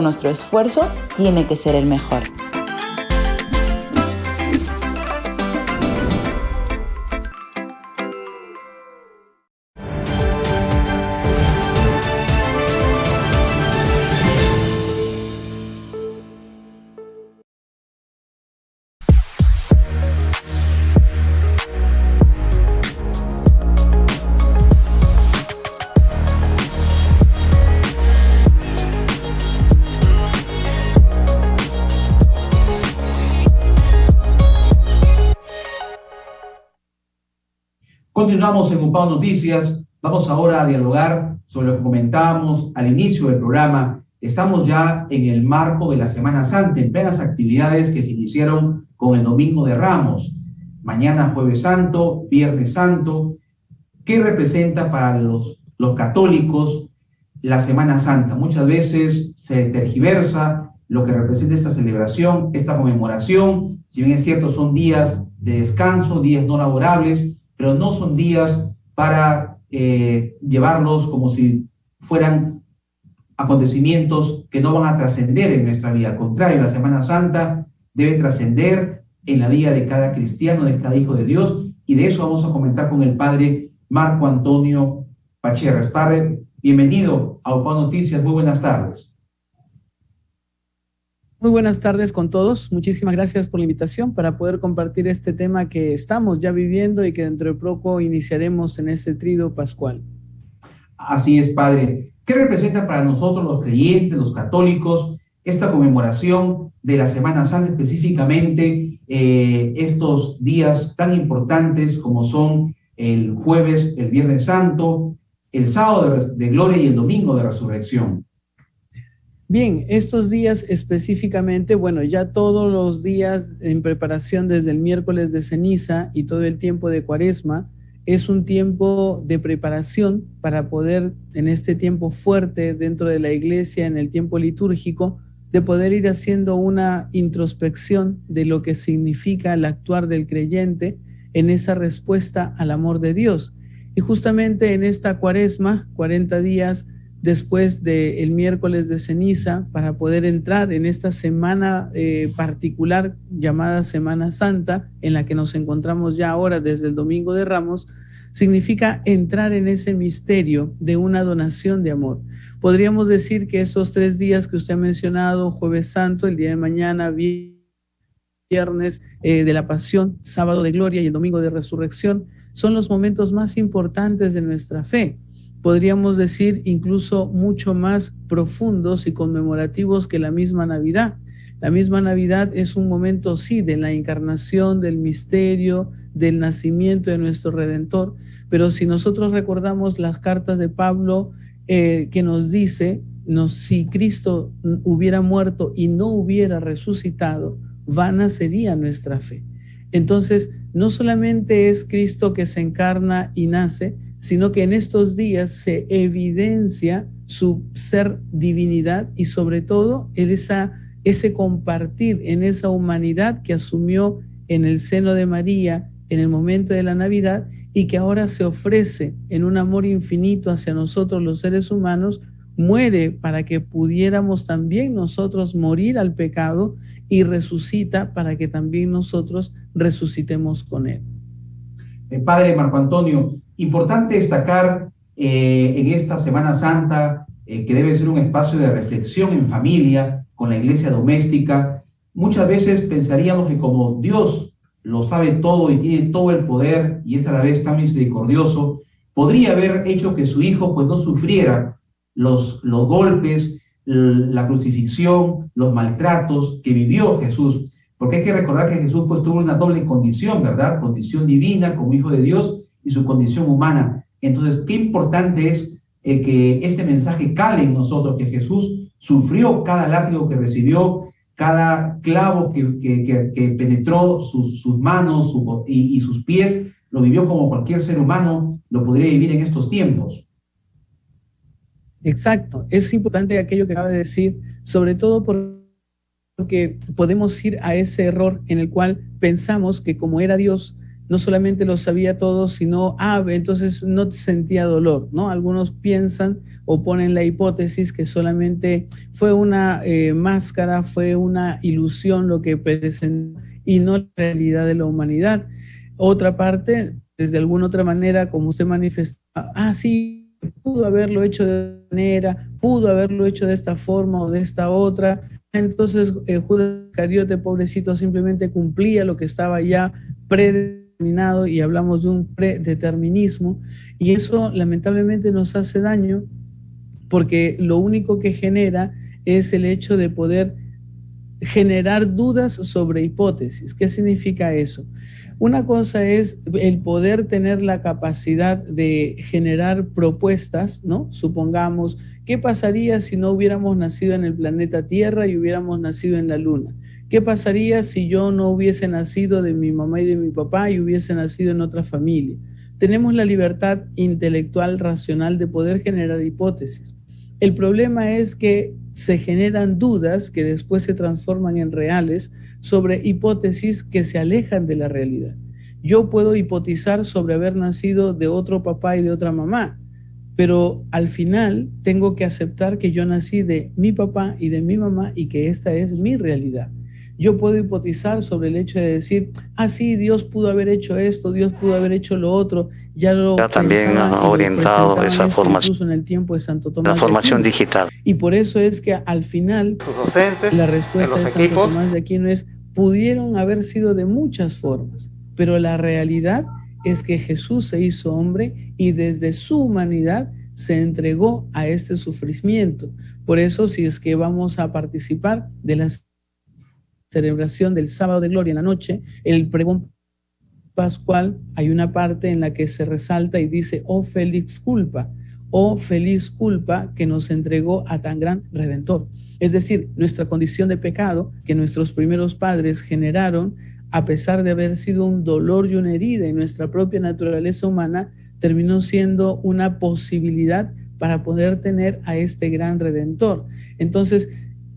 nuestro esfuerzo tiene que ser el mejor. Continuamos en UPAO Noticias. Vamos ahora a dialogar sobre lo que comentábamos al inicio del programa. Estamos ya en el marco de la Semana Santa, en plenas actividades que se iniciaron con el Domingo de Ramos. Mañana Jueves Santo, Viernes Santo. ¿Qué representa para los católicos la Semana Santa? Muchas veces se tergiversa lo que representa esta celebración, esta conmemoración. Si bien es cierto, son días de descanso, días no laborables, pero no son días para llevarlos como si fueran acontecimientos que no van a trascender en nuestra vida. Al contrario, la Semana Santa debe trascender en la vida de cada cristiano, de cada hijo de Dios, y de eso vamos a comentar con el padre Marco Antonio Pacherres. Padre, bienvenido a UPAO Noticias, muy buenas tardes. Muy buenas tardes con todos. Muchísimas gracias por la invitación para poder compartir este tema que estamos ya viviendo y que dentro de poco iniciaremos en este tríodo pascual. Así es, padre. ¿Qué representa para nosotros los creyentes, los católicos, esta conmemoración de la Semana Santa, específicamente estos días tan importantes como son el jueves, el Viernes Santo, el sábado de gloria y el domingo de resurrección? Bien, estos días específicamente, bueno, ya todos los días en preparación desde el miércoles de ceniza y todo el tiempo de Cuaresma, es un tiempo de preparación para poder, en este tiempo fuerte dentro de la iglesia, en el tiempo litúrgico, de poder ir haciendo una introspección de lo que significa el actuar del creyente en esa respuesta al amor de Dios. Y justamente en esta Cuaresma, 40 días después del miércoles de ceniza, para poder entrar en esta semana particular llamada Semana Santa, en la que nos encontramos ya ahora desde el Domingo de Ramos, significa entrar en ese misterio de una donación de amor. Podríamos decir que esos 3 días que usted ha mencionado, Jueves Santo, el día de mañana, viernes de la Pasión, sábado de gloria y el domingo de resurrección, son los momentos más importantes de nuestra fe. Podríamos decir incluso mucho más profundos y conmemorativos que la misma Navidad. La misma Navidad es un momento, sí, de la encarnación, del misterio, del nacimiento de nuestro Redentor, pero si nosotros recordamos las cartas de Pablo que nos dice, si Cristo hubiera muerto y no hubiera resucitado, vana sería nuestra fe. Entonces, no solamente es Cristo que se encarna y nace, sino que en estos días se evidencia su ser divinidad y sobre todo ese compartir en esa humanidad que asumió en el seno de María en el momento de la Navidad y que ahora se ofrece en un amor infinito hacia nosotros los seres humanos, muere para que pudiéramos también nosotros morir al pecado y resucita para que también nosotros resucitemos con él. Padre Marco Antonio, importante destacar en esta Semana Santa que debe ser un espacio de reflexión en familia, con la iglesia doméstica. Muchas veces pensaríamos que como Dios lo sabe todo y tiene todo el poder y es a la vez tan misericordioso, podría haber hecho que su hijo pues no sufriera los golpes, la crucifixión, los maltratos que vivió Jesús. Porque hay que recordar que Jesús pues tuvo una doble condición, ¿verdad? Condición divina como hijo de Dios y su condición humana. Entonces, qué importante es que este mensaje cale en nosotros, que Jesús sufrió cada látigo que recibió, cada clavo que penetró sus manos y sus pies, lo vivió como cualquier ser humano lo podría vivir en estos tiempos. Exacto, es importante aquello que acaba de decir, sobre todo porque podemos ir a ese error en el cual pensamos que como era Dios no solamente lo sabía todo, sino, entonces no sentía dolor, ¿no? Algunos piensan o ponen la hipótesis que solamente fue una máscara, fue una ilusión lo que presentó y no la realidad de la humanidad. Otra parte, desde alguna otra manera, como usted manifestaba, sí, pudo haberlo hecho de esta manera, pudo haberlo hecho de esta forma o de esta otra. Entonces Judas Iscariote, pobrecito, simplemente cumplía lo que estaba ya predeterminado, y hablamos de un predeterminismo, y eso lamentablemente nos hace daño, porque lo único que genera es el hecho de poder generar dudas sobre hipótesis. ¿Qué significa eso? Una cosa es el poder tener la capacidad de generar propuestas, ¿no? Supongamos, ¿qué pasaría si no hubiéramos nacido en el planeta Tierra y hubiéramos nacido en la Luna? ¿Qué pasaría si yo no hubiese nacido de mi mamá y de mi papá y hubiese nacido en otra familia? Tenemos la libertad intelectual, racional de poder generar hipótesis. El problema es que se generan dudas que después se transforman en reales sobre hipótesis que se alejan de la realidad. Yo puedo hipotizar sobre haber nacido de otro papá y de otra mamá, pero al final tengo que aceptar que yo nací de mi papá y de mi mamá y que esta es mi realidad. Yo puedo hipotizar sobre el hecho de decir, sí, Dios pudo haber hecho esto, Dios pudo haber hecho lo otro. Ya también ha orientado esa formación, incluso en el tiempo de Santo Tomás, la formación digital. Y por eso es que al final Sus docentes, la respuesta en los de equipos, Santo Tomás de Aquino es, pudieron haber sido de muchas formas, pero la realidad es que Jesús se hizo hombre y desde su humanidad se entregó a este sufrimiento. Por eso, si es que vamos a participar de la celebración del sábado de gloria en la noche, el pregón pascual, hay una parte en la que se resalta y dice, oh feliz culpa que nos entregó a tan gran Redentor. Es decir, nuestra condición de pecado que nuestros primeros padres generaron, a pesar de haber sido un dolor y una herida en nuestra propia naturaleza humana, terminó siendo una posibilidad para poder tener a este gran Redentor. Entonces,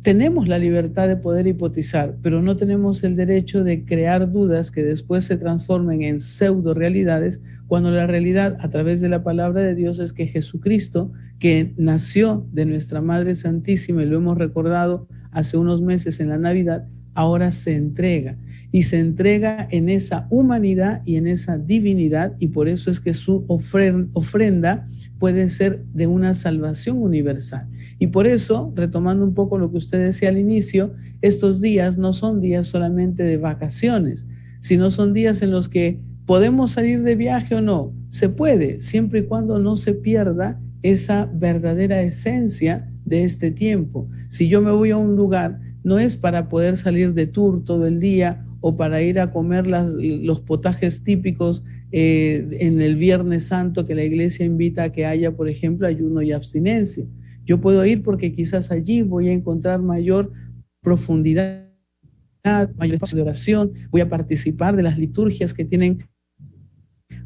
tenemos la libertad de poder hipotizar, pero no tenemos el derecho de crear dudas que después se transformen en pseudo realidades, cuando la realidad a través de la palabra de Dios es que Jesucristo, que nació de nuestra Madre Santísima, y lo hemos recordado hace unos meses en la Navidad, ahora se entrega, y se entrega en esa humanidad y en esa divinidad, y por eso es que su ofrenda puede ser de una salvación universal. Y por eso, retomando un poco lo que usted decía al inicio, estos días no son días solamente de vacaciones, sino son días en los que podemos salir de viaje o no. Se puede, siempre y cuando no se pierda esa verdadera esencia de este tiempo. Si yo me voy a un lugar, no es para poder salir de tour todo el día o para ir a comer los potajes típicos en el Viernes Santo que la iglesia invita a que haya, por ejemplo, ayuno y abstinencia. Yo puedo ir porque quizás allí voy a encontrar mayor profundidad, mayor espacio de oración, voy a participar de las liturgias que tienen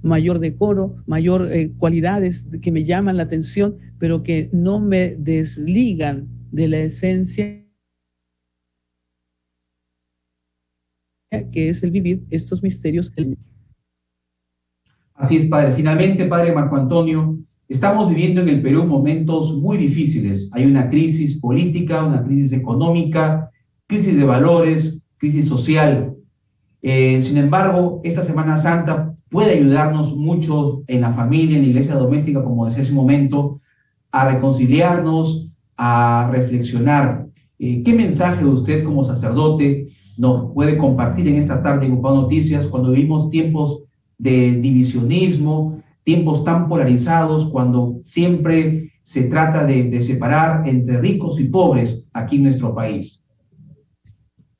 mayor decoro, mayor cualidades que me llaman la atención, pero que no me desligan de la esencia que es el vivir estos misterios. Así es, padre. Finalmente, padre Marco Antonio, estamos viviendo en el Perú momentos muy difíciles. Hay una crisis política, una crisis económica, crisis de valores, crisis social. Sin embargo, esta Semana Santa puede ayudarnos mucho en la familia, en la iglesia doméstica, como decía hace un momento, a reconciliarnos, a reflexionar. ¿Qué mensaje usted como sacerdote nos puede compartir en esta tarde en UPA Noticias cuando vivimos tiempos de divisionismo, tiempos tan polarizados, cuando siempre se trata de separar entre ricos y pobres aquí en nuestro país?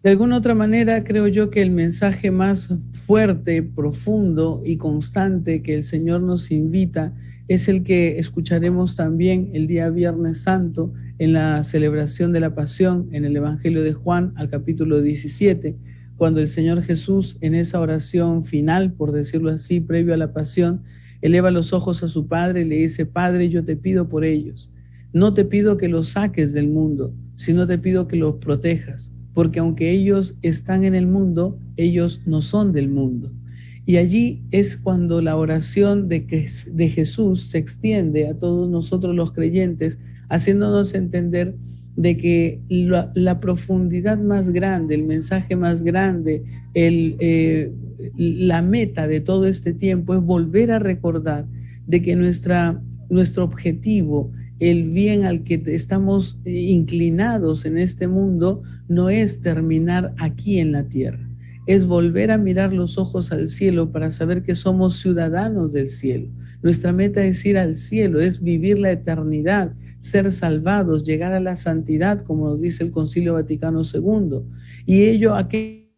De alguna otra manera, creo yo que el mensaje más fuerte, profundo y constante que el Señor nos invita es el que escucharemos también el día Viernes Santo en la celebración de la Pasión en el Evangelio de Juan al capítulo 17, cuando el Señor Jesús, en esa oración final, por decirlo así, previo a la Pasión, eleva los ojos a su Padre y le dice: Padre, yo te pido por ellos. No te pido que los saques del mundo, sino te pido que los protejas, porque aunque ellos están en el mundo, ellos no son del mundo. Y allí es cuando la oración de Jesús se extiende a todos nosotros los creyentes, haciéndonos entender de que la profundidad más grande, el mensaje más grande, la meta de todo este tiempo es volver a recordar de que nuestro objetivo, el bien al que estamos inclinados en este mundo, no es terminar aquí en la tierra. Es volver a mirar los ojos al cielo para saber que somos ciudadanos del cielo. Nuestra meta es ir al cielo, es vivir la eternidad, ser salvados, llegar a la santidad, como nos dice el Concilio Vaticano II. ¿Y ello a qué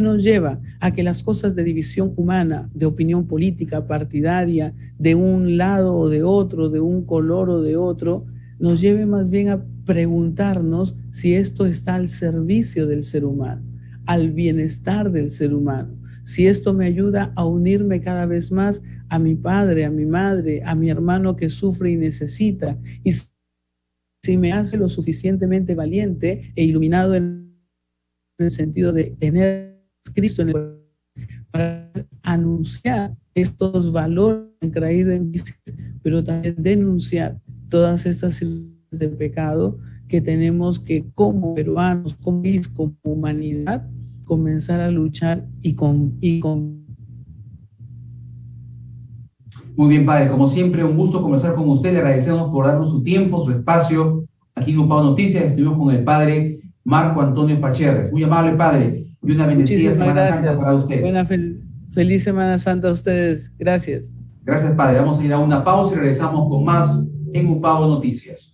nos lleva? A que las cosas de división humana, de opinión política, partidaria, de un lado o de otro, de un color o de otro, nos lleve más bien a preguntarnos si esto está al servicio del ser humano, al bienestar del ser humano, si esto me ayuda a unirme cada vez más a mi padre, a mi madre, a mi hermano que sufre y necesita, y si me hace lo suficientemente valiente e iluminado en el sentido de tener a Cristo en el corazón para anunciar estos valores que han creído en Cristo, pero también denunciar todas estas situaciones de pecado que tenemos que, como peruanos, como humanidad, comenzar a luchar y con... Muy bien, padre. Como siempre, un gusto conversar con usted. Le agradecemos por darnos su tiempo, su espacio. Aquí en UPAO Noticias estuvimos con el padre Marco Antonio Pacherres. Muy amable, padre. Y una bendecida Semana Santa para usted. Feliz Semana Santa a ustedes. Gracias. Gracias, padre. Vamos a ir a una pausa y regresamos con más en UPAO Noticias.